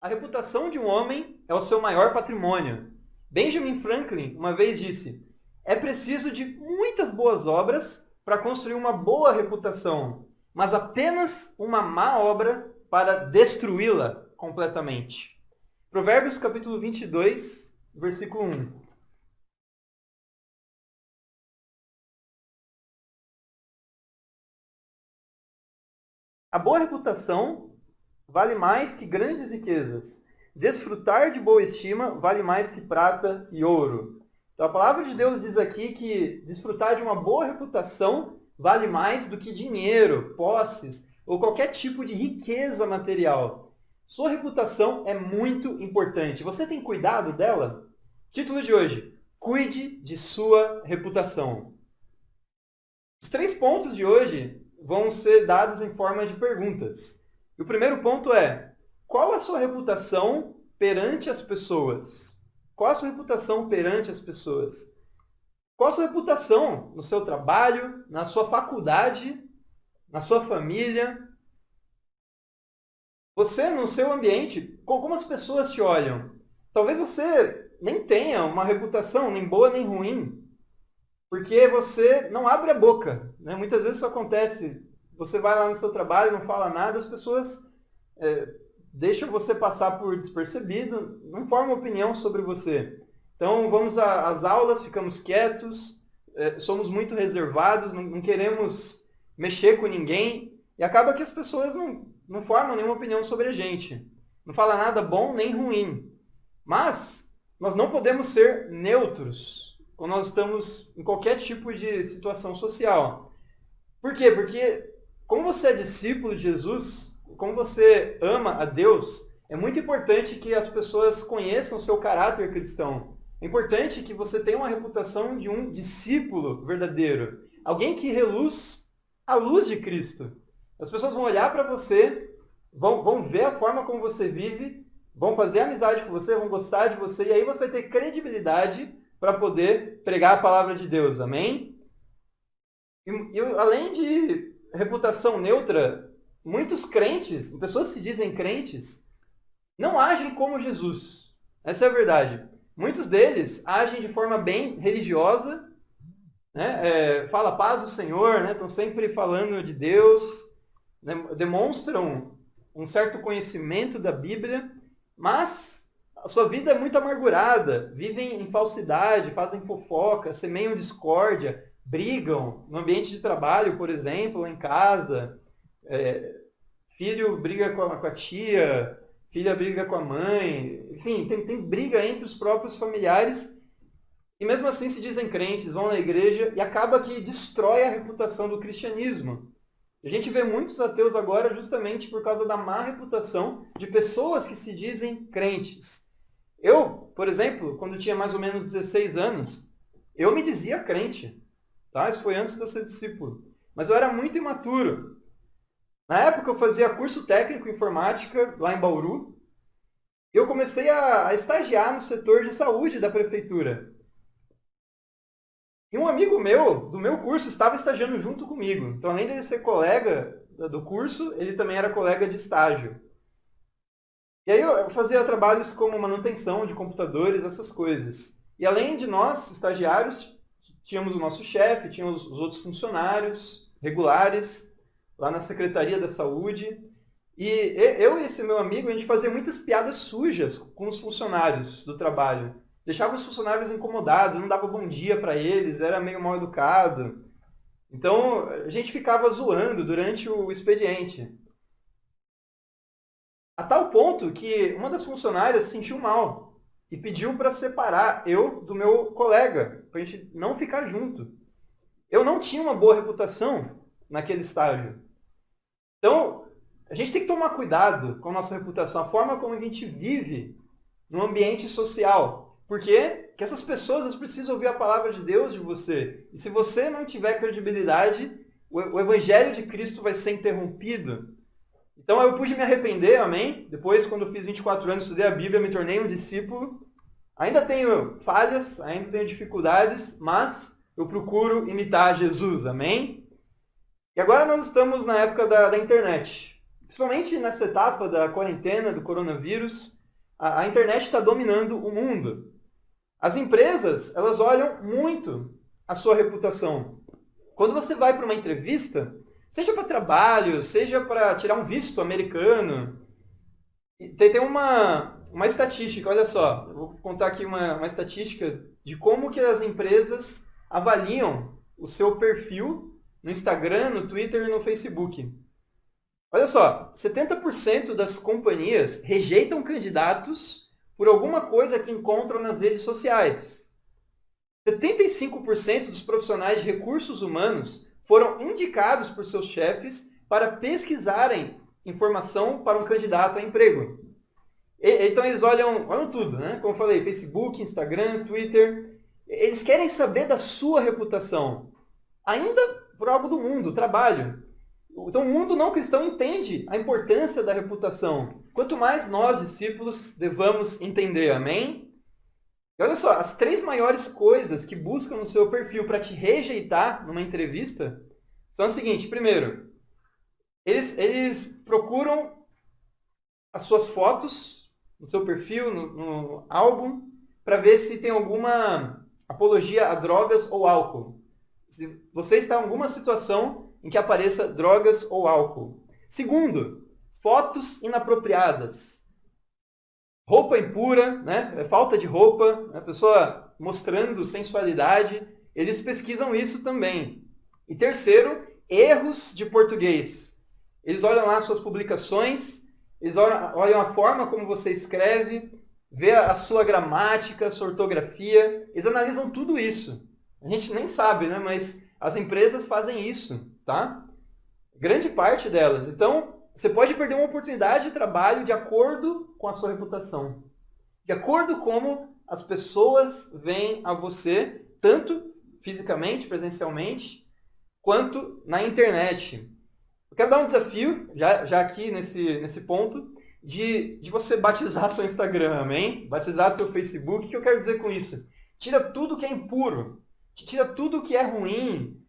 A reputação de um homem é o seu maior patrimônio. Benjamin Franklin uma vez disse: é preciso de muitas boas obras para construir uma boa reputação, mas apenas uma má obra para destruí-la completamente. Provérbios capítulo 22, versículo 1. A boa reputação vale mais que grandes riquezas. Desfrutar de boa estima vale mais que prata e ouro. Então a palavra de Deus diz aqui que desfrutar de uma boa reputação vale mais do que dinheiro, posses ou qualquer tipo de riqueza material. Sua reputação é muito importante. Você tem cuidado dela? Título de hoje: cuide de sua reputação. Os 3 pontos de hoje vão ser dados em forma de perguntas. E o primeiro ponto é: qual a sua reputação perante as pessoas? Qual a sua reputação perante as pessoas? Qual a sua reputação no seu trabalho, na sua faculdade, na sua família? Você, no seu ambiente, como as pessoas te olham? Talvez você nem tenha uma reputação, nem boa nem ruim, porque você não abre a boca, né? Muitas vezes isso acontece. Você vai lá no seu trabalho, não fala nada, as pessoas deixam você passar por despercebido, não formam opinião sobre você. Então, vamos às aulas, ficamos quietos, somos muito reservados, não queremos mexer com ninguém, e acaba que as pessoas não formam nenhuma opinião sobre a gente. Não fala nada bom nem ruim. Mas nós não podemos ser neutros quando nós estamos em qualquer tipo de situação social. Por quê? Porque como você é discípulo de Jesus, como você ama a Deus, é muito importante que as pessoas conheçam o seu caráter cristão. É importante que você tenha uma reputação de um discípulo verdadeiro. Alguém que reluz a luz de Cristo. As pessoas vão olhar para você, vão ver a forma como você vive, vão fazer amizade com você, vão gostar de você, e aí você vai ter credibilidade para poder pregar a palavra de Deus. Amém? E além de reputação neutra, muitos crentes, pessoas que se dizem crentes, não agem como Jesus. Essa é a verdade. Muitos deles agem de forma bem religiosa, né? Fala paz do Senhor, né? Estão sempre falando de Deus, né? Demonstram um certo conhecimento da Bíblia, mas a sua vida é muito amargurada, vivem em falsidade, fazem fofoca, semeiam discórdia, brigam no ambiente de trabalho, por exemplo, ou em casa. Filho briga com a tia, filha briga com a mãe, enfim, tem briga entre os próprios familiares, e mesmo assim se dizem crentes, vão na igreja, e acaba que destrói a reputação do cristianismo. A gente vê muitos ateus agora justamente por causa da má reputação de pessoas que se dizem crentes. Eu, por exemplo, quando tinha mais ou menos 16 anos, eu me dizia crente. Tá? Isso foi antes de eu ser discípulo. Mas eu era muito imaturo. Na época eu fazia curso técnico em informática lá em Bauru. E eu comecei a estagiar no setor de saúde da prefeitura. E um amigo meu, do meu curso, estava estagiando junto comigo. Então, além de ele ser colega do curso, ele também era colega de estágio. E aí eu fazia trabalhos como manutenção de computadores, essas coisas. E além de nós, estagiários, tínhamos o nosso chefe, tínhamos os outros funcionários regulares, lá na Secretaria da Saúde. E eu e esse meu amigo, a gente fazia muitas piadas sujas com os funcionários do trabalho. Deixava os funcionários incomodados, não dava bom dia para eles, era meio mal educado. Então, a gente ficava zoando durante o expediente. A tal ponto que uma das funcionárias se sentiu mal e pediu para separar eu do meu colega, para a gente não ficar junto. Eu não tinha uma boa reputação naquele estágio. Então, a gente tem que tomar cuidado com a nossa reputação, a forma como a gente vive no ambiente social. Porque essas pessoas elas precisam ouvir a palavra de Deus de você. E se você não tiver credibilidade, o evangelho de Cristo vai ser interrompido. Então eu pude me arrepender, amém? Depois, quando eu fiz 24 anos, estudei a Bíblia, me tornei um discípulo. Ainda tenho falhas, ainda tenho dificuldades, mas eu procuro imitar Jesus, amém? E agora nós estamos na época da internet. Principalmente nessa etapa da quarentena, do coronavírus, a internet está dominando o mundo. As empresas, elas olham muito a sua reputação. Quando você vai para uma entrevista, seja para trabalho, seja para tirar um visto americano, tem uma estatística, olha só, eu vou contar aqui uma estatística de como que as empresas avaliam o seu perfil no Instagram, no Twitter e no Facebook. Olha só, 70% das companhias rejeitam candidatos por alguma coisa que encontram nas redes sociais. 75% dos profissionais de recursos humanos foram indicados por seus chefes para pesquisarem informação para um candidato a emprego. Então eles olham tudo, né? Como eu falei, Facebook, Instagram, Twitter. Eles querem saber da sua reputação. Ainda por algo do mundo, trabalho. Então o mundo não cristão entende a importância da reputação. Quanto mais nós, discípulos, devamos entender, amém? E olha só, as 3 maiores coisas que buscam no seu perfil para te rejeitar numa entrevista são as seguintes. Primeiro, eles procuram as suas fotos no seu perfil, no álbum, para ver se tem alguma apologia a drogas ou álcool. Se você está em alguma situação em que apareça drogas ou álcool. Segundo, fotos inapropriadas. Roupa impura, né? Falta de roupa, a pessoa mostrando sensualidade. Eles pesquisam isso também. E terceiro, erros de português. Eles olham lá suas publicações, eles olham a forma como você escreve, vê a sua gramática, a sua ortografia. Eles analisam tudo isso. A gente nem sabe, né? Mas as empresas fazem isso, tá? Grande parte delas. Então, você pode perder uma oportunidade de trabalho de acordo com a sua reputação. De acordo com como as pessoas veem a você, tanto fisicamente, presencialmente, quanto na internet. Eu quero dar um desafio, já aqui nesse ponto, de você batizar seu Instagram, amém? Batizar seu Facebook. O que eu quero dizer com isso? Tira tudo que é impuro. Tira tudo que é ruim.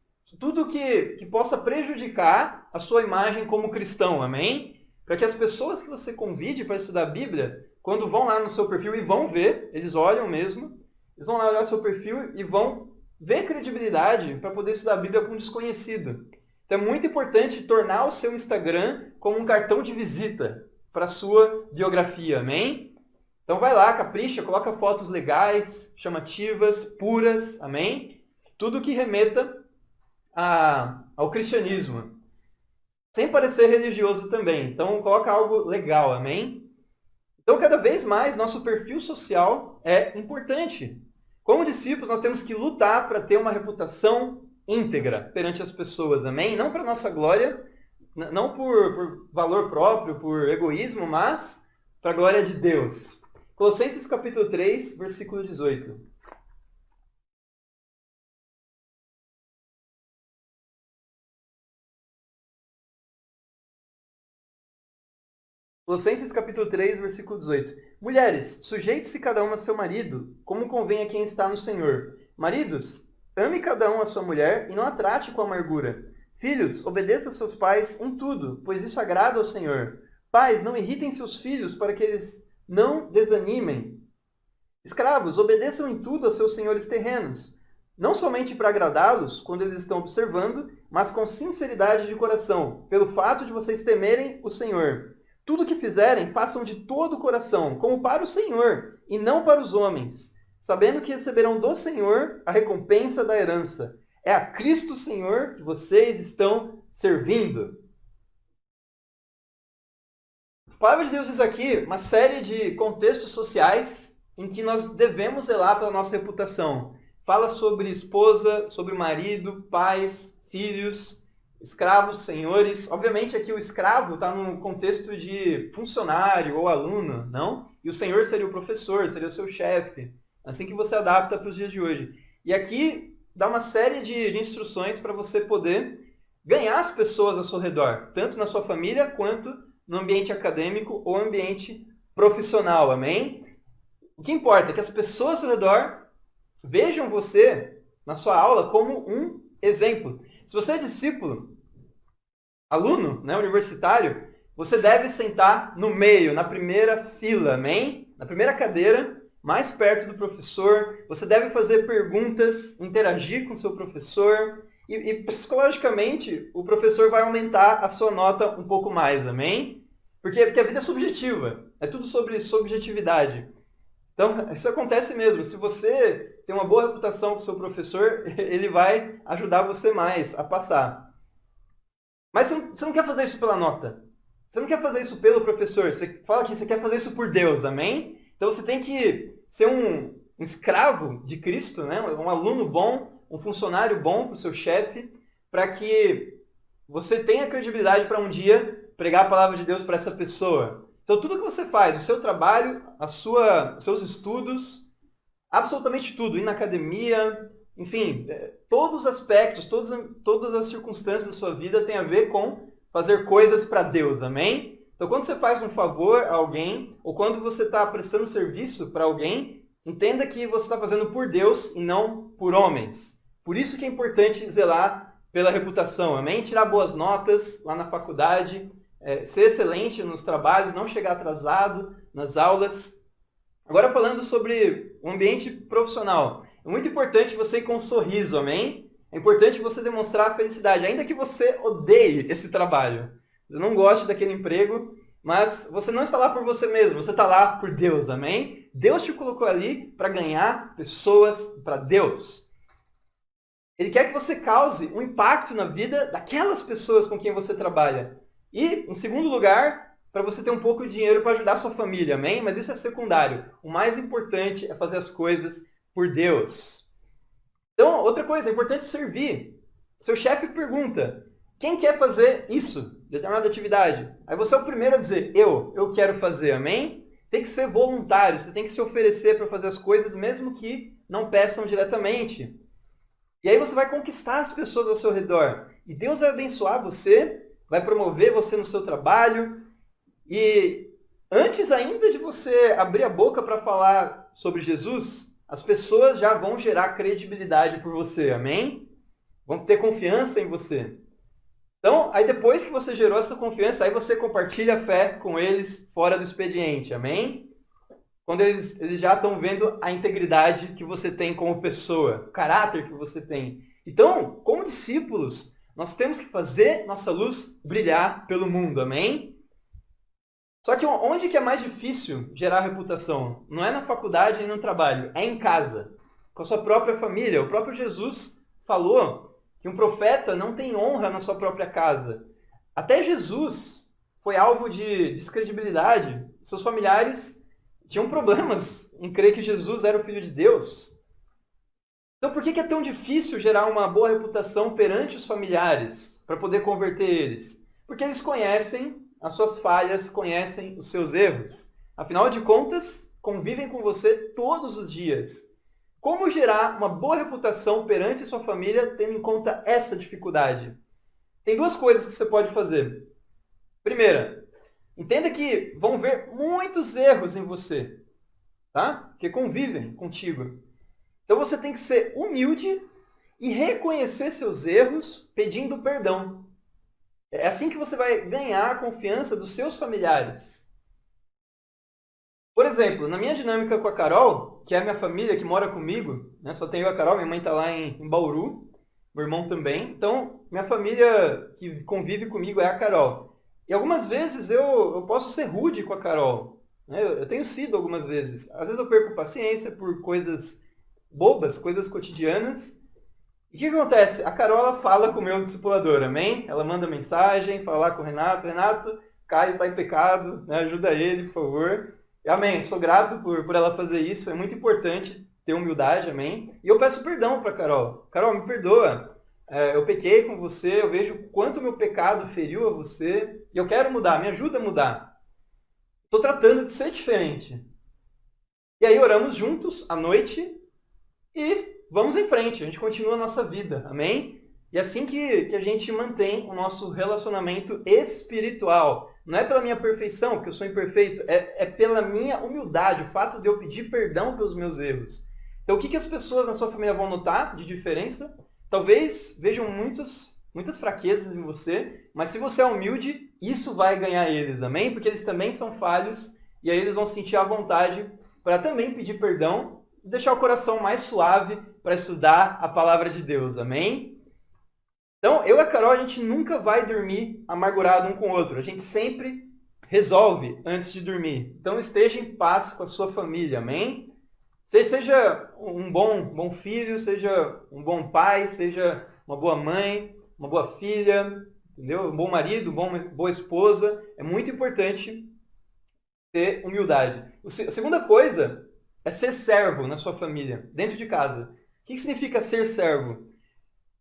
Tudo que possa prejudicar a sua imagem como cristão, amém? Para que as pessoas que você convide para estudar a Bíblia, quando vão lá no seu perfil e vão ver, eles olham mesmo, eles vão lá olhar o seu perfil e vão ver credibilidade para poder estudar a Bíblia com um desconhecido. Então é muito importante tornar o seu Instagram como um cartão de visita para a sua biografia, amém? Então vai lá, capricha, coloca fotos legais, chamativas, puras, amém? Tudo que remeta ao cristianismo. Sem parecer religioso também. Então coloca algo legal, amém? Então cada vez mais nosso perfil social é importante. Como discípulos nós temos que lutar para ter uma reputação íntegra perante as pessoas, amém? Não para nossa glória, não por valor próprio, por egoísmo, mas para a glória de Deus. Colossenses capítulo 3, versículo 18. Colossenses capítulo 3, versículo 18. Mulheres, sujeite-se cada uma a seu marido, como convém a quem está no Senhor. Maridos, ame cada um a sua mulher e não a trate com amargura. Filhos, obedeçam aos seus pais em tudo, pois isso agrada ao Senhor. Pais, não irritem seus filhos para que eles não desanimem. Escravos, obedeçam em tudo aos seus senhores terrenos, não somente para agradá-los quando eles estão observando, mas com sinceridade de coração, pelo fato de vocês temerem o Senhor. Tudo o que fizerem, façam de todo o coração, como para o Senhor, e não para os homens, sabendo que receberão do Senhor a recompensa da herança. É a Cristo Senhor que vocês estão servindo. A palavra de Deus diz aqui uma série de contextos sociais em que nós devemos zelar pela nossa reputação. Fala sobre esposa, sobre marido, pais, filhos, escravos, senhores. Obviamente aqui o escravo está no contexto de funcionário ou aluno, não? E o senhor seria o professor, seria o seu chefe. Assim que você adapta para os dias de hoje. E aqui dá uma série de instruções para você poder ganhar as pessoas ao seu redor, tanto na sua família quanto no ambiente acadêmico ou ambiente profissional, amém? O que importa é que as pessoas ao seu redor vejam você, na sua aula, como um exemplo. Se você é discípulo, aluno, né, universitário, você deve sentar no meio, na primeira fila, amém? Na primeira cadeira, mais perto do professor. Você deve fazer perguntas, interagir com o seu professor. E psicologicamente, o professor vai aumentar a sua nota um pouco mais, amém? Porque a vida é subjetiva. É tudo sobre subjetividade. Então, isso acontece mesmo. Se você tem uma boa reputação com o seu professor, ele vai ajudar você mais a passar. Mas você não quer fazer isso pela nota. Você não quer fazer isso pelo professor. Você fala que você quer fazer isso por Deus, amém? Então você tem que ser um escravo de Cristo, né? Um aluno bom, um funcionário bom para o seu chefe, para que você tenha credibilidade para um dia pregar a palavra de Deus para essa pessoa. Então tudo que você faz, o seu trabalho, os seus estudos, absolutamente tudo, ir na academia, enfim, todos os aspectos, todas as circunstâncias da sua vida têm a ver com fazer coisas para Deus, amém? Então, quando você faz um favor a alguém, ou quando você está prestando serviço para alguém, entenda que você está fazendo por Deus e não por homens. Por isso que é importante zelar pela reputação, amém? Tirar boas notas lá na faculdade, ser excelente nos trabalhos, não chegar atrasado nas aulas. Agora falando sobre o ambiente profissional. É muito importante você ir com um sorriso, amém? É importante você demonstrar a felicidade, ainda que você odeie esse trabalho. Você não goste daquele emprego, mas você não está lá por você mesmo, você está lá por Deus, amém? Deus te colocou ali para ganhar pessoas para Deus. Ele quer que você cause um impacto na vida daquelas pessoas com quem você trabalha. E, em segundo lugar, para você ter um pouco de dinheiro para ajudar a sua família, amém? Mas isso é secundário. O mais importante é fazer as coisas por Deus. Então, outra coisa, é importante servir. Seu chefe pergunta, quem quer fazer isso, determinada atividade? Aí você é o primeiro a dizer, eu quero fazer, amém? Tem que ser voluntário, você tem que se oferecer para fazer as coisas, mesmo que não peçam diretamente. E aí você vai conquistar as pessoas ao seu redor. E Deus vai abençoar você, vai promover você no seu trabalho. E antes ainda de você abrir a boca para falar sobre Jesus, as pessoas já vão gerar credibilidade por você, amém? Vão ter confiança em você. Então, aí depois que você gerou essa confiança, aí você compartilha a fé com eles fora do expediente, amém? Quando eles já estão vendo a integridade que você tem como pessoa, o caráter que você tem. Então, como discípulos, nós temos que fazer nossa luz brilhar pelo mundo, amém? Só que onde que é mais difícil gerar reputação? Não é na faculdade e no trabalho, é em casa, com a sua própria família. O próprio Jesus falou que um profeta não tem honra na sua própria casa. Até Jesus foi alvo de descredibilidade. Seus familiares tinham problemas em crer que Jesus era o Filho de Deus. Então por que é tão difícil gerar uma boa reputação perante os familiares, para poder converter eles? Porque eles conhecem as suas falhas, conhecem os seus erros. Afinal de contas, convivem com você todos os dias. Como gerar uma boa reputação perante sua família, tendo em conta essa dificuldade? Tem duas coisas que você pode fazer. Primeira, entenda que vão ver muitos erros em você, tá? Porque convivem contigo. Então você tem que ser humilde e reconhecer seus erros pedindo perdão. É assim que você vai ganhar a confiança dos seus familiares. Por exemplo, na minha dinâmica com a Carol, que é a minha família, que mora comigo, né? Só tenho eu e a Carol, minha mãe está lá em Bauru, meu irmão também. Então, minha família que convive comigo é a Carol. E algumas vezes eu posso ser rude com a Carol. Né? Eu tenho sido algumas vezes. Às vezes eu perco paciência por coisas bobas, coisas cotidianas. E o que acontece? A Carol ela fala com o meu discipulador, amém? Ela manda mensagem, fala lá com o Renato. Renato, Caio está em pecado, né? Ajuda ele, por favor. E, amém. Sou grato por ela fazer isso. É muito importante ter humildade, amém? E eu peço perdão para a Carol. Carol, me perdoa. Eu pequei com você, eu vejo o quanto o meu pecado feriu a você. E eu quero mudar, me ajuda a mudar. Estou tratando de ser diferente. E aí oramos juntos à noite e vamos em frente, a gente continua a nossa vida, amém? E é assim que a gente mantém o nosso relacionamento espiritual. Não é pela minha perfeição, porque eu sou imperfeito, é pela minha humildade, o fato de eu pedir perdão pelos meus erros. Então o que as pessoas na sua família vão notar de diferença? Talvez vejam muitos muitas fraquezas em você, mas se você é humilde, isso vai ganhar eles, amém? Porque eles também são falhos, e aí eles vão sentir a vontade para também pedir perdão e deixar o coração mais suave para estudar a palavra de Deus, amém? Então, eu e a Carol, a gente nunca vai dormir amargurado um com o outro. A gente sempre resolve antes de dormir. Então, esteja em paz com a sua família, amém? Seja um bom filho, seja um bom pai, seja uma boa mãe, uma boa filha, entendeu? Um bom marido, boa esposa. É muito importante ter humildade. A segunda coisa é ser servo na sua família, dentro de casa. O que significa ser servo?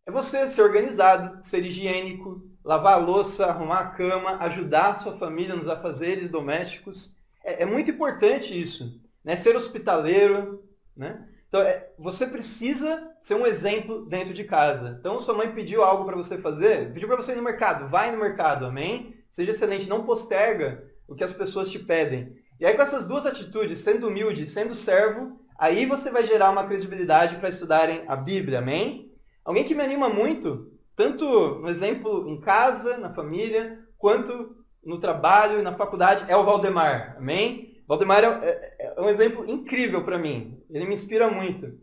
É você ser organizado, ser higiênico, lavar a louça, arrumar a cama, ajudar a sua família nos afazeres domésticos. É muito importante isso, né? Ser hospitaleiro, né? Então, você precisa ser um exemplo dentro de casa. Então, sua mãe pediu algo para você fazer, pediu para você ir no mercado, vai no mercado, amém? Seja excelente, não posterga o que as pessoas te pedem. E aí, com essas duas atitudes, sendo humilde, sendo servo, aí você vai gerar uma credibilidade para estudarem a Bíblia, amém? Alguém que me anima muito, tanto no exemplo em casa, na família, quanto no trabalho e na faculdade, é o Valdemar, amém? O Valdemar é um exemplo incrível para mim, ele me inspira muito.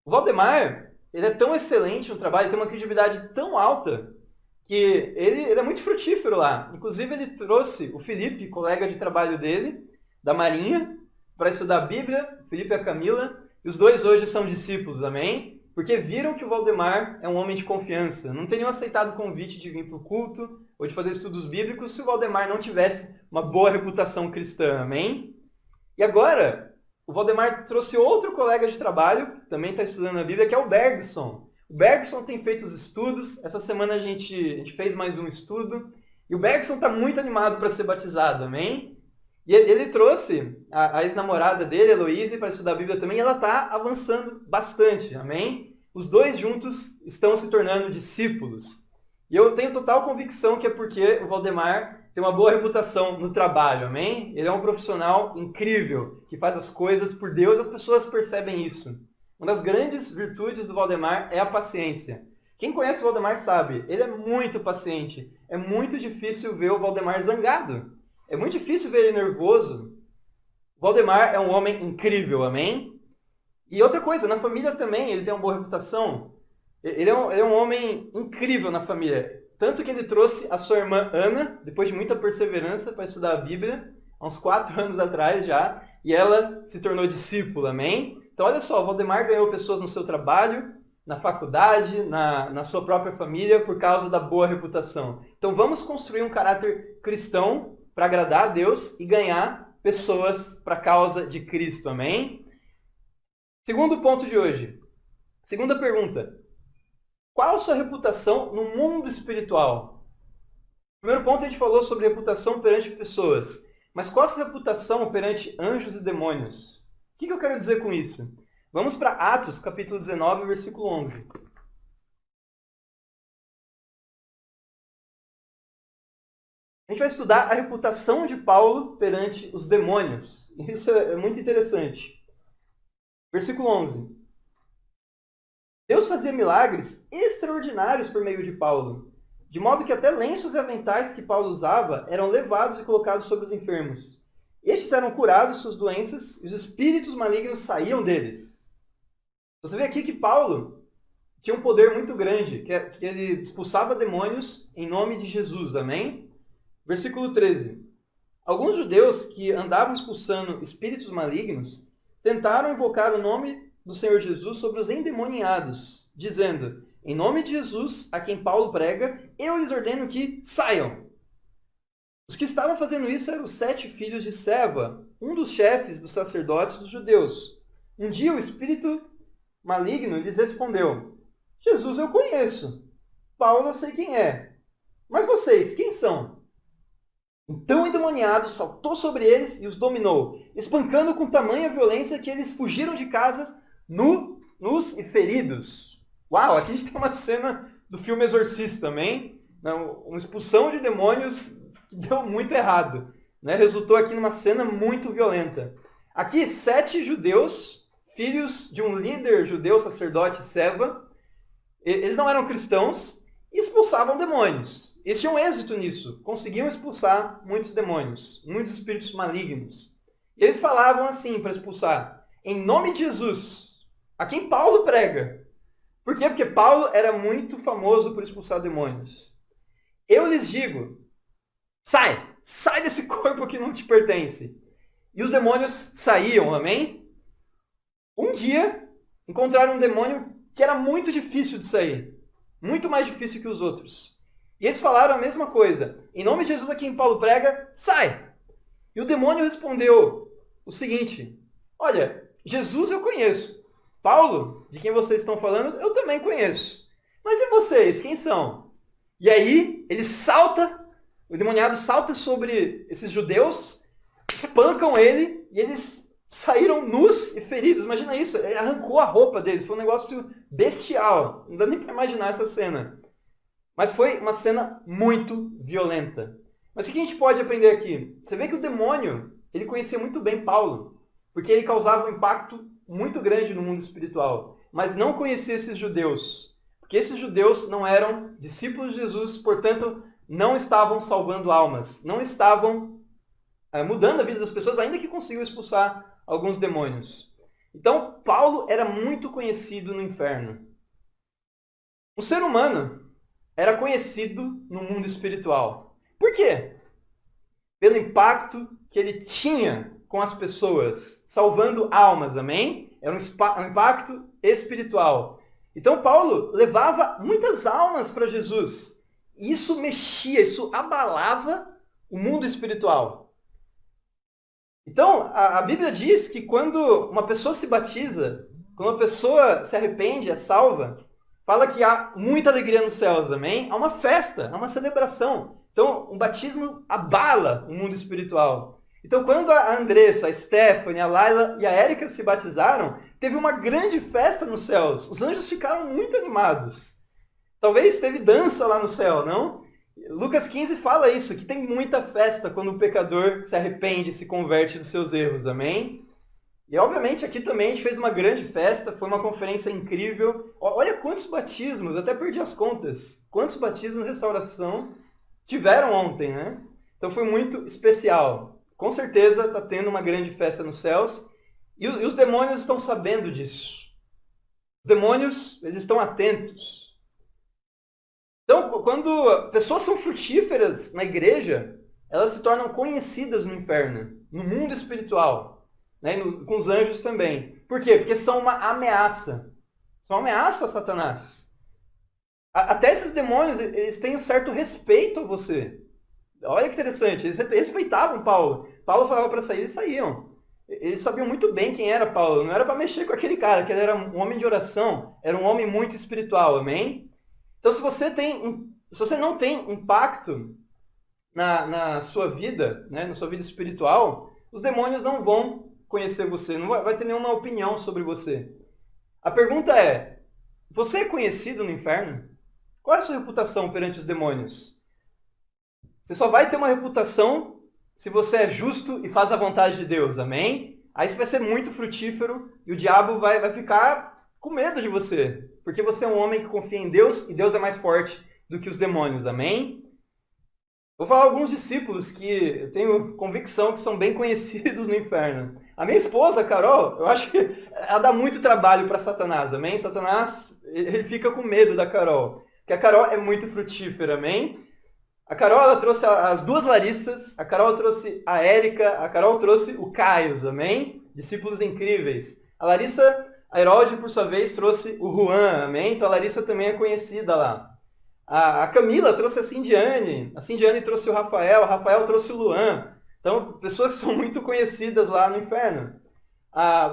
O Valdemar, ele é tão excelente no trabalho, tem uma credibilidade tão alta, que ele é muito frutífero lá. Inclusive, ele trouxe o Felipe, colega de trabalho dele, da Marinha, para estudar a Bíblia, o Felipe e a Camila, e os dois hoje são discípulos, amém? Porque viram que o Valdemar é um homem de confiança. Não teriam aceitado o convite de vir para o culto ou de fazer estudos bíblicos se o Valdemar não tivesse uma boa reputação cristã, amém? E agora, o Valdemar trouxe outro colega de trabalho, que também está estudando a Bíblia, que é o Bergson. O Bergson tem feito os estudos. Essa semana a gente fez mais um estudo. E o Bergson está muito animado para ser batizado, amém? E ele trouxe a ex-namorada dele, Heloísa, para estudar a Bíblia também, e ela está avançando bastante, amém? Os dois juntos estão se tornando discípulos. E eu tenho total convicção que é porque o Valdemar tem uma boa reputação no trabalho, amém? Ele é um profissional incrível, que faz as coisas por Deus, e as pessoas percebem isso. Uma das grandes virtudes do Valdemar é a paciência. Quem conhece o Valdemar sabe, ele é muito paciente. É muito difícil ver o Valdemar zangado. É muito difícil ver ele nervoso. O Valdemar é um homem incrível, amém? E outra coisa, na família também ele tem uma boa reputação. Ele é um homem incrível na família. Tanto que ele trouxe a sua irmã Ana, depois de muita perseverança, para estudar a Bíblia, há uns 4 anos atrás já, e ela se tornou discípula, amém? Então olha só, o Valdemar ganhou pessoas no seu trabalho, na faculdade, na sua própria família, por causa da boa reputação. Então vamos construir um caráter cristão para agradar a Deus e ganhar pessoas para a causa de Cristo, amém? Segundo ponto de hoje. Segunda pergunta. Qual a sua reputação no mundo espiritual? Primeiro ponto a gente falou sobre reputação perante pessoas. Mas qual a sua reputação perante anjos e demônios? O que eu quero dizer com isso? Vamos para Atos, capítulo 19, versículo 11. A gente vai estudar a reputação de Paulo perante os demônios. Isso é muito interessante. Versículo 11. Deus fazia milagres extraordinários por meio de Paulo, de modo que até lenços e aventais que Paulo usava eram levados e colocados sobre os enfermos. Estes eram curados de suas doenças e os espíritos malignos saíam deles. Você vê aqui que Paulo tinha um poder muito grande, que ele expulsava demônios em nome de Jesus, amém? Versículo 13. Alguns judeus que andavam expulsando espíritos malignos tentaram invocar o nome do Senhor Jesus sobre os endemoniados, dizendo, em nome de Jesus, a quem Paulo prega, eu lhes ordeno que saiam. Os que estavam fazendo isso eram os 7 filhos de Seva, um dos chefes dos sacerdotes dos judeus. Um dia o espírito maligno lhes respondeu, Jesus eu conheço, Paulo eu sei quem é, mas vocês, quem são? Então o endemoniado saltou sobre eles e os dominou, espancando com tamanha violência que eles fugiram de casas nus e feridos. Uau, aqui a gente tem uma cena do filme Exorcista também, uma expulsão de demônios que deu muito errado, né? Resultou aqui numa cena muito violenta. Aqui 7 judeus, filhos de um líder judeu, sacerdote Seva, eles não eram cristãos, e expulsavam demônios. Eles tinham êxito nisso, conseguiam expulsar muitos demônios, muitos espíritos malignos. E eles falavam assim para expulsar, em nome de Jesus, a quem Paulo prega. Por quê? Porque Paulo era muito famoso por expulsar demônios. Eu lhes digo, sai desse corpo que não te pertence. E os demônios saíam, amém? Um dia, encontraram um demônio que era muito difícil de sair. Muito mais difícil que os outros. E eles falaram a mesma coisa. Em nome de Jesus a quem Paulo prega, sai! E o demônio respondeu o seguinte, olha, Jesus eu conheço. Paulo, de quem vocês estão falando, eu também conheço. Mas e vocês, quem são? E aí, ele salta, o demoniado salta sobre esses judeus, espancam ele, e eles saíram nus e feridos. Imagina isso, ele arrancou a roupa deles, foi um negócio bestial. Não dá nem para imaginar essa cena. Mas foi uma cena muito violenta. Mas o que a gente pode aprender aqui? Você vê que o demônio, ele conhecia muito bem Paulo, porque ele causava um impacto muito grande no mundo espiritual, mas não conhecia esses judeus, porque esses judeus não eram discípulos de Jesus, portanto, não estavam salvando almas, não estavam mudando a vida das pessoas, ainda que conseguiam expulsar alguns demônios. Então, Paulo era muito conhecido no inferno. O ser humano era conhecido no mundo espiritual. Por quê? Pelo impacto que ele tinha com as pessoas, salvando almas, amém? Era um impacto espiritual. Então Paulo levava muitas almas para Jesus. Isso mexia, isso abalava o mundo espiritual. Então, a Bíblia diz que quando uma pessoa se batiza, quando uma pessoa se arrepende, é salva, fala que há muita alegria nos céus, amém? Há uma festa, há uma celebração. Então, o batismo abala o mundo espiritual. Então, quando a Andressa, a Stephanie, a Laila e a Érica se batizaram, teve uma grande festa nos céus. Os anjos ficaram muito animados. Talvez teve dança lá no céu, não? Lucas 15 fala isso, que tem muita festa quando o pecador se arrepende e se converte dos seus erros, amém? E, obviamente, aqui também a gente fez uma grande festa, foi uma conferência incrível. Olha quantos batismos, até perdi as contas. Quantos batismos de restauração tiveram ontem, né? Então foi muito especial. Com certeza está tendo uma grande festa nos céus. E os demônios estão sabendo disso. Os demônios, eles estão atentos. Então, quando pessoas são frutíferas na igreja, elas se tornam conhecidas no inferno, no mundo espiritual, né? Com os anjos também. Por quê? Porque são uma ameaça. São uma ameaça a Satanás. Até esses demônios, eles têm um certo respeito a você. Olha que interessante, eles respeitavam Paulo. Paulo falava para sair, eles saíam. Eles sabiam muito bem quem era Paulo. Não era para mexer com aquele cara, que ele era um homem de oração, era um homem muito espiritual, amém? Então, se você não tem impacto na sua vida, né, na sua vida espiritual, os demônios não vão conhecer você, não vai ter nenhuma opinião sobre você. A pergunta é, você é conhecido no inferno? Qual é a sua reputação perante os demônios? Você só vai ter uma reputação se você é justo e faz a vontade de Deus, amém? Aí você vai ser muito frutífero e o diabo vai ficar com medo de você, porque você é um homem que confia em Deus e Deus é mais forte do que os demônios, amém? Vou falar alguns discípulos que eu tenho convicção que são bem conhecidos no inferno. A minha esposa, a Carol, eu acho que ela dá muito trabalho para Satanás, amém? Satanás, ele fica com medo da Carol, porque a Carol é muito frutífera, amém? A Carol, ela trouxe as duas Larissas, a Carol trouxe a Érica, a Carol trouxe o Caio, amém? Discípulos incríveis. A Larissa, a Heróide, por sua vez, trouxe o Juan, amém? Então a Larissa também é conhecida lá. A Camila trouxe a Cindiane trouxe o Rafael trouxe o Luan. Então, pessoas que são muito conhecidas lá no inferno.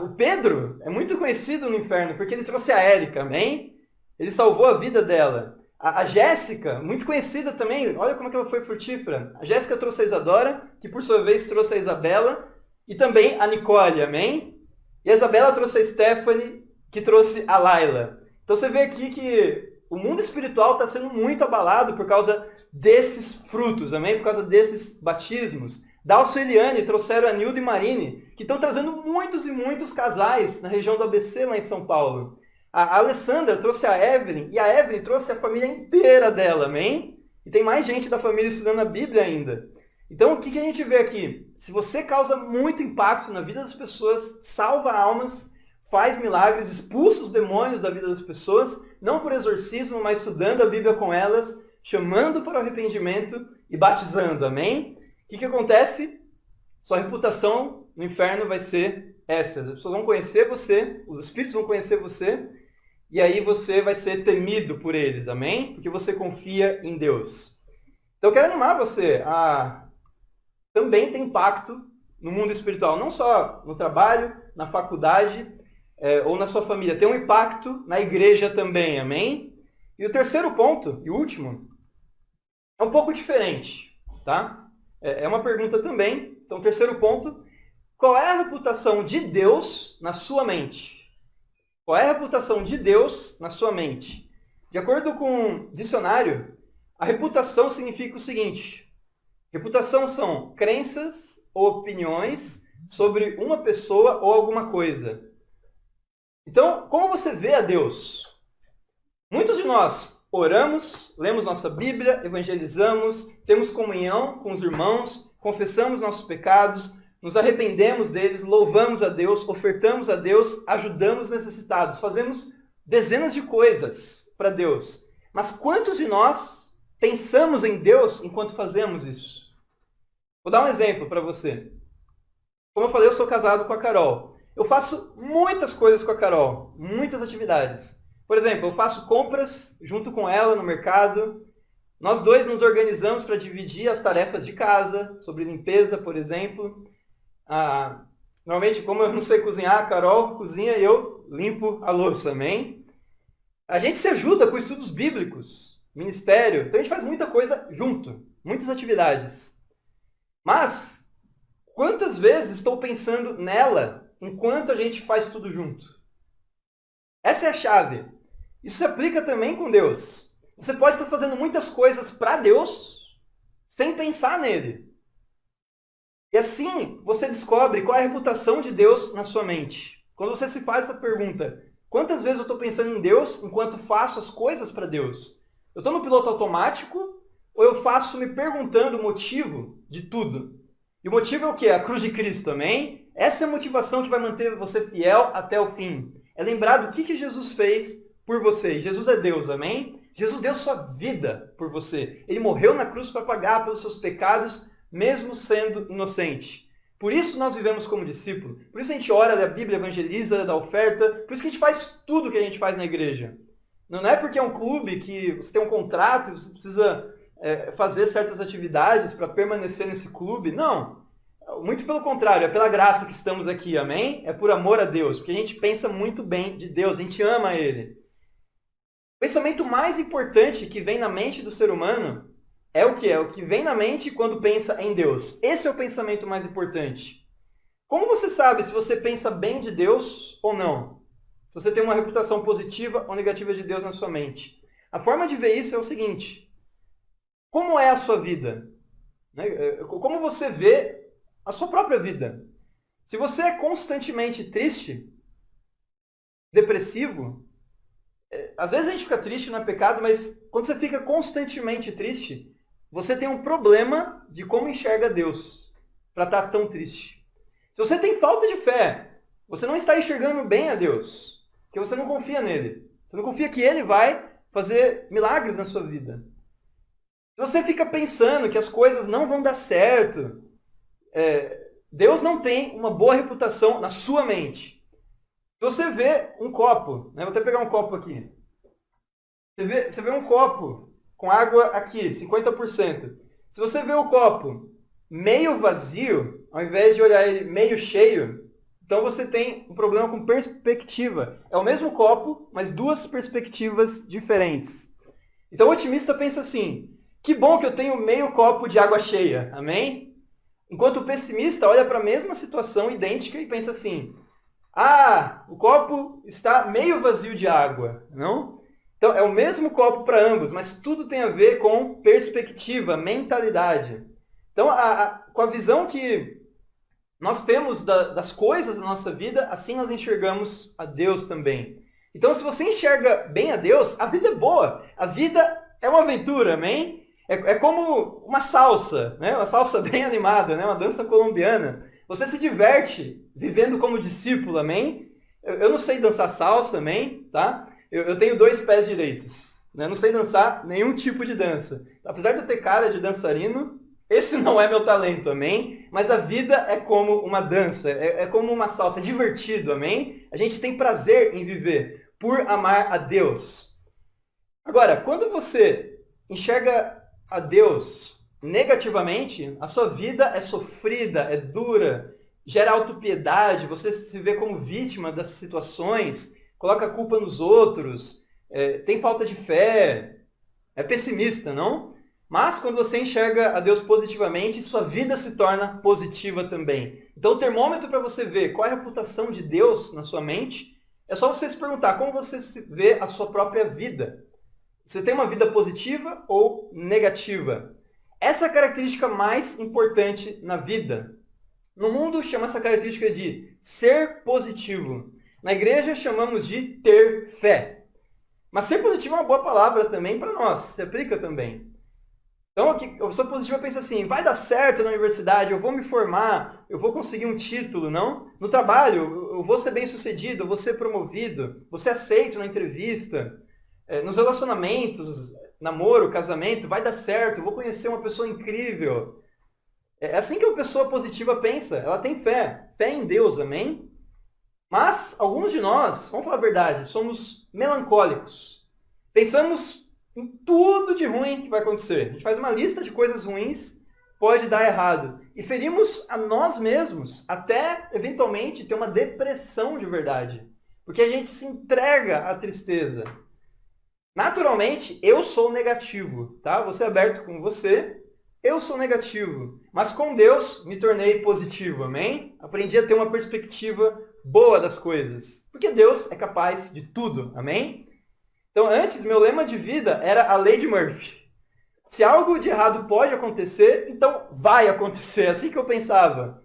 O Pedro é muito conhecido no inferno, porque ele trouxe a Érica, amém? Ele salvou a vida dela. A Jéssica, muito conhecida também, olha como é que ela foi frutífera. A Jéssica trouxe a Isadora, que por sua vez trouxe a Isabela, e também a Nicole, amém? E a Isabela trouxe a Stephanie, que trouxe a Laila. Então você vê aqui que o mundo espiritual está sendo muito abalado por causa desses frutos, amém? Por causa desses batismos. Dalcio e Eliane trouxeram a Nilda e Marine, que estão trazendo muitos e muitos casais na região do ABC, lá em São Paulo. A Alessandra trouxe a Evelyn, e a Evelyn trouxe a família inteira dela, amém? E tem mais gente da família estudando a Bíblia ainda. Então, o que a gente vê aqui? Se você causa muito impacto na vida das pessoas, salva almas, faz milagres, expulsa os demônios da vida das pessoas, não por exorcismo, mas estudando a Bíblia com elas, chamando para o arrependimento e batizando, amém? O que acontece? Sua reputação no inferno vai ser essa. As pessoas vão conhecer você, os espíritos vão conhecer você, e aí você vai ser temido por eles, amém? Porque você confia em Deus. Então eu quero animar você a também ter impacto no mundo espiritual, não só no trabalho, na faculdade ou na sua família. Ter um impacto na igreja também, amém? E o terceiro ponto, e último, é um pouco diferente, tá? É uma pergunta também. Então, o terceiro ponto, qual é a reputação de Deus na sua mente? Qual é a reputação de Deus na sua mente? De acordo com o dicionário, a reputação significa o seguinte: reputação são crenças ou opiniões sobre uma pessoa ou alguma coisa. Então, como você vê a Deus? Muitos de nós oramos, lemos nossa Bíblia, evangelizamos, temos comunhão com os irmãos, confessamos nossos pecados, nos arrependemos deles, louvamos a Deus, ofertamos a Deus, ajudamos os necessitados, fazemos dezenas de coisas para Deus. Mas quantos de nós pensamos em Deus enquanto fazemos isso? Vou dar um exemplo para você. Como eu falei, eu sou casado com a Carol. Eu faço muitas coisas com a Carol, muitas atividades. Por exemplo, eu faço compras junto com ela no mercado. Nós dois nos organizamos para dividir as tarefas de casa, sobre limpeza, por exemplo. Normalmente, como eu não sei cozinhar, a Carol cozinha e eu limpo a louça, amém? A gente se ajuda com estudos bíblicos, ministério. Então a gente faz muita coisa junto, muitas atividades. Mas, quantas vezes estou pensando nela enquanto a gente faz tudo junto? Essa é a chave. Isso se aplica também com Deus. Você pode estar fazendo muitas coisas para Deus sem pensar nele. E assim você descobre qual é a reputação de Deus na sua mente. Quando você se faz essa pergunta, quantas vezes eu estou pensando em Deus enquanto faço as coisas para Deus? Eu estou no piloto automático ou eu faço me perguntando o motivo de tudo? E o motivo é o quê? A cruz de Cristo, amém? Essa é a motivação que vai manter você fiel até o fim. É lembrar do que Jesus fez por você. E Jesus é Deus, amém? Jesus deu sua vida por você. Ele morreu na cruz para pagar pelos seus pecados, mesmo sendo inocente. Por isso nós vivemos como discípulo. Por isso a gente ora da Bíblia, evangeliza, da oferta. Por isso que a gente faz tudo o que a gente faz na igreja. Não é porque é um clube que você tem um contrato e você precisa fazer certas atividades para permanecer nesse clube. Não. Muito pelo contrário, é pela graça que estamos aqui, amém? É por amor a Deus, porque a gente pensa muito bem de Deus, a gente ama Ele. O pensamento mais importante que vem na mente do ser humano é o que? É o que vem na mente quando pensa em Deus. Esse é o pensamento mais importante. Como você sabe se você pensa bem de Deus ou não? Se você tem uma reputação positiva ou negativa de Deus na sua mente? A forma de ver isso é o seguinte: como é a sua vida? Como você vê a sua própria vida? Se você é constantemente triste, depressivo, às vezes a gente fica triste, não é pecado, mas quando você fica constantemente triste, você tem um problema de como enxerga Deus para estar tão triste. Se você tem falta de fé, você não está enxergando bem a Deus, porque você não confia nele. Você não confia que ele vai fazer milagres na sua vida. Se você fica pensando que as coisas não vão dar certo, Deus não tem uma boa reputação na sua mente. Se você vê um copo, vou até pegar um copo aqui. Você vê um copo com água aqui, 50%. Se você vê o copo meio vazio, ao invés de olhar ele meio cheio, então você tem um problema com perspectiva. É o mesmo copo, mas duas perspectivas diferentes. Então o otimista pensa assim: que bom que eu tenho meio copo de água cheia, amém? Enquanto o pessimista olha para a mesma situação idêntica e pensa assim: o copo está meio vazio de água, não? Então, é o mesmo copo para ambos, mas tudo tem a ver com perspectiva, mentalidade. Então, com a visão que nós temos das coisas da nossa vida, assim nós enxergamos a Deus também. Então, se você enxerga bem a Deus, a vida é boa. A vida é uma aventura, amém? É como uma salsa, né? Uma salsa bem animada, né? Uma dança colombiana. Você se diverte vivendo como discípulo, amém? Eu não sei dançar salsa, amém? Tá? Eu tenho 2 pés direitos. Né? Não sei dançar nenhum tipo de dança. Apesar de eu ter cara de dançarino, esse não é meu talento, amém? Mas a vida é como uma dança, é como uma salsa, é divertido, amém? A gente tem prazer em viver por amar a Deus. Agora, quando você enxerga a Deus negativamente, a sua vida é sofrida, é dura, gera autopiedade, você se vê como vítima das situações, coloca a culpa nos outros, tem falta de fé, é pessimista, não? Mas quando você enxerga a Deus positivamente, sua vida se torna positiva também. Então o termômetro para você ver qual é a reputação de Deus na sua mente, é só você se perguntar como você vê a sua própria vida. Você tem uma vida positiva ou negativa? Essa é a característica mais importante na vida. No mundo chama essa característica de ser positivo. Na igreja chamamos de ter fé. Mas ser positivo é uma boa palavra também para nós, se aplica também. Então, a pessoa positiva pensa assim, vai dar certo na universidade, eu vou me formar, eu vou conseguir um título, não? No trabalho, eu vou ser bem sucedido, eu vou ser promovido, vou ser aceito na entrevista. Nos relacionamentos, namoro, casamento, vai dar certo, eu vou conhecer uma pessoa incrível. É assim que a pessoa positiva pensa, ela tem fé, fé em Deus, amém? Mas alguns de nós, vamos falar a verdade, somos melancólicos. Pensamos em tudo de ruim que vai acontecer. A gente faz uma lista de coisas ruins, pode dar errado. E ferimos a nós mesmos, até eventualmente ter uma depressão de verdade. Porque a gente se entrega à tristeza. Naturalmente, eu sou negativo, tá? Vou ser aberto com você. Eu sou negativo. Mas com Deus, me tornei positivo, amém? Aprendi a ter uma perspectiva boa das coisas. Porque Deus é capaz de tudo, amém? Então, antes, meu lema de vida era a lei de Murphy. Se algo de errado pode acontecer, então vai acontecer. Assim que eu pensava.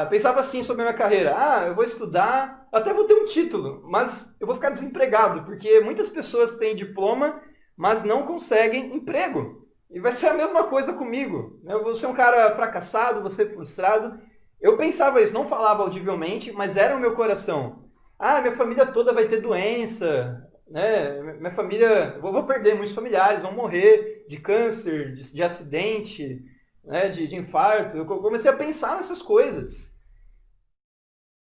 Pensava assim sobre a minha carreira. Eu vou estudar, até vou ter um título, mas eu vou ficar desempregado, porque muitas pessoas têm diploma, mas não conseguem emprego. E vai ser a mesma coisa comigo. Eu vou ser um cara fracassado, vou ser frustrado. Eu pensava isso, não falava audivelmente, mas era o meu coração. Minha família toda vai ter doença, né? Minha família, vou perder muitos familiares, vão morrer de câncer, de acidente, né? de infarto. Eu comecei a pensar nessas coisas.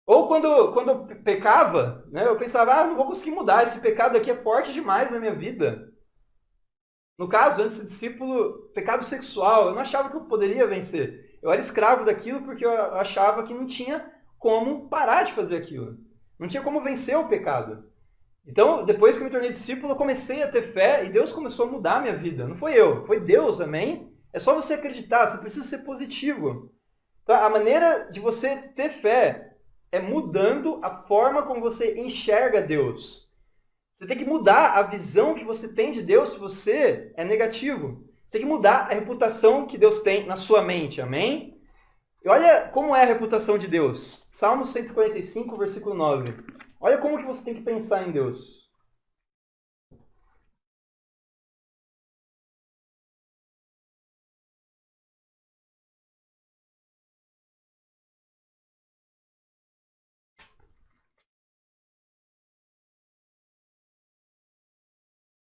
Ou quando eu pecava, né? Eu pensava, não vou conseguir mudar, esse pecado aqui é forte demais na minha vida. No caso, antes de ser discípulo, pecado sexual, eu não achava que eu poderia vencer. Eu era escravo daquilo porque eu achava que não tinha como parar de fazer aquilo. Não tinha como vencer o pecado. Então, depois que eu me tornei discípulo, eu comecei a ter fé e Deus começou a mudar a minha vida. Não foi eu, foi Deus, amém? É só você acreditar, você precisa ser positivo. Tá? A maneira de você ter fé é mudando a forma como você enxerga Deus. Você tem que mudar a visão que você tem de Deus se você é negativo. Você tem que mudar a reputação que Deus tem na sua mente, amém? E olha como é a reputação de Deus. Salmo 145, versículo 9. Olha como que você tem que pensar em Deus.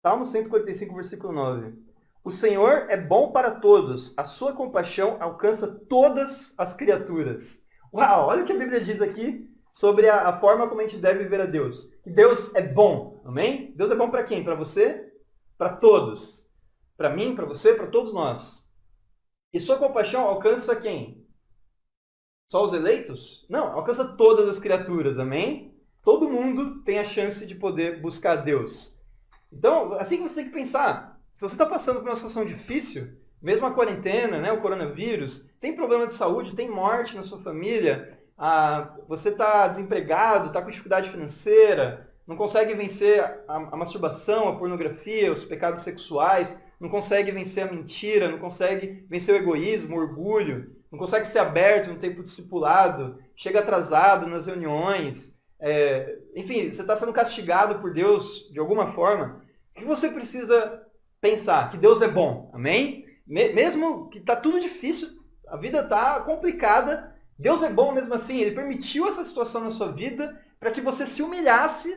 Salmo 145, versículo 9. O Senhor é bom para todos, a sua compaixão alcança todas as criaturas. Uau, olha o que a Bíblia diz aqui sobre a forma como a gente deve viver a Deus. Que Deus é bom, amém? Deus é bom para quem? Para você? Para todos. Para mim, para você, para todos nós. E sua compaixão alcança quem? Só os eleitos? Não, alcança todas as criaturas, amém? Todo mundo tem a chance de poder buscar Deus. Então, assim que você tem que pensar, se você está passando por uma situação difícil, mesmo a quarentena, né, o coronavírus, tem problema de saúde, tem morte na sua família, você está desempregado, está com dificuldade financeira, não consegue vencer a masturbação, a pornografia, os pecados sexuais, não consegue vencer a mentira, não consegue vencer o egoísmo, o orgulho, não consegue ser aberto no tempo discipulado, chega atrasado nas reuniões, enfim, você está sendo castigado por Deus de alguma forma, o que você precisa pensar? Que Deus é bom, amém? Mesmo que está tudo difícil, a vida está complicada, Deus é bom mesmo assim, Ele permitiu essa situação na sua vida para que você se humilhasse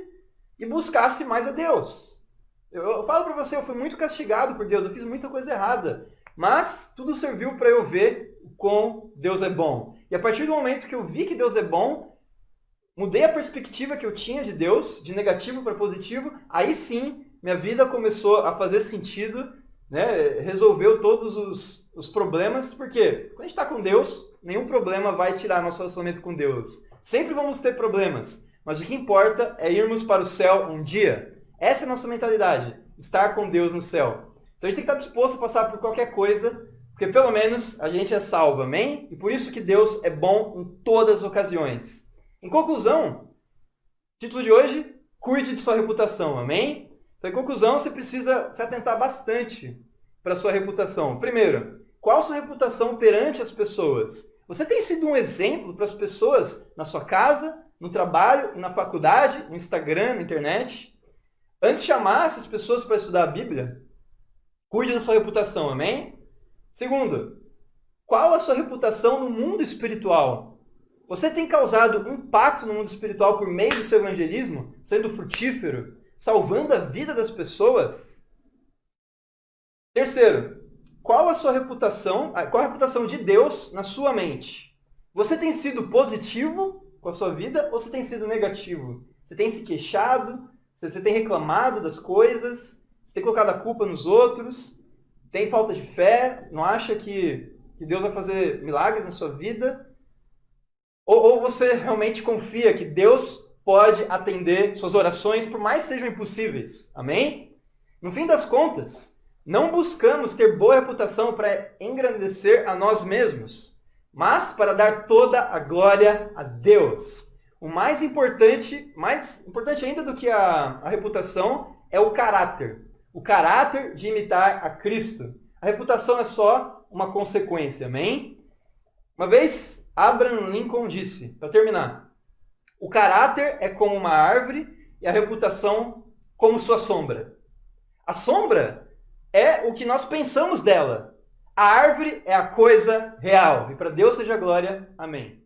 e buscasse mais a Deus. Eu falo para você, eu fui muito castigado por Deus, eu fiz muita coisa errada, mas tudo serviu para eu ver o quão Deus é bom. E a partir do momento que eu vi que Deus é bom, mudei a perspectiva que eu tinha de Deus, de negativo para positivo, aí sim, minha vida começou a fazer sentido, né? Resolveu todos os problemas, porque quando a gente está com Deus, nenhum problema vai tirar nosso relacionamento com Deus. Sempre vamos ter problemas, mas o que importa é irmos para o céu um dia. Essa é a nossa mentalidade, estar com Deus no céu. Então a gente tem que estar disposto a passar por qualquer coisa, porque pelo menos a gente é salvo, amém? E por isso que Deus é bom em todas as ocasiões. Em conclusão, título de hoje, cuide de sua reputação, amém? Então, em conclusão, você precisa se atentar bastante para a sua reputação. Primeiro, qual a sua reputação perante as pessoas? Você tem sido um exemplo para as pessoas na sua casa, no trabalho, na faculdade, no Instagram, na internet? Antes de chamar essas pessoas para estudar a Bíblia, cuide da sua reputação, amém? Segundo, qual a sua reputação no mundo espiritual? Você tem causado impacto no mundo espiritual por meio do seu evangelismo, sendo frutífero, salvando a vida das pessoas? Terceiro, qual a sua reputação, qual a reputação de Deus na sua mente? Você tem sido positivo com a sua vida ou você tem sido negativo? Você tem se queixado? Você tem reclamado das coisas? Você tem colocado a culpa nos outros? Tem falta de fé? Não acha que Deus vai fazer milagres na sua vida? Ou você realmente confia que Deus pode atender suas orações, por mais que sejam impossíveis? Amém? No fim das contas, não buscamos ter boa reputação para engrandecer a nós mesmos, mas para dar toda a glória a Deus. O mais importante ainda do que a reputação, é o caráter. O caráter de imitar a Cristo. A reputação é só uma consequência, amém? Uma vez, Abraham Lincoln disse, para terminar, o caráter é como uma árvore e a reputação como sua sombra. A sombra é o que nós pensamos dela. A árvore é a coisa real. E para Deus seja a glória. Amém.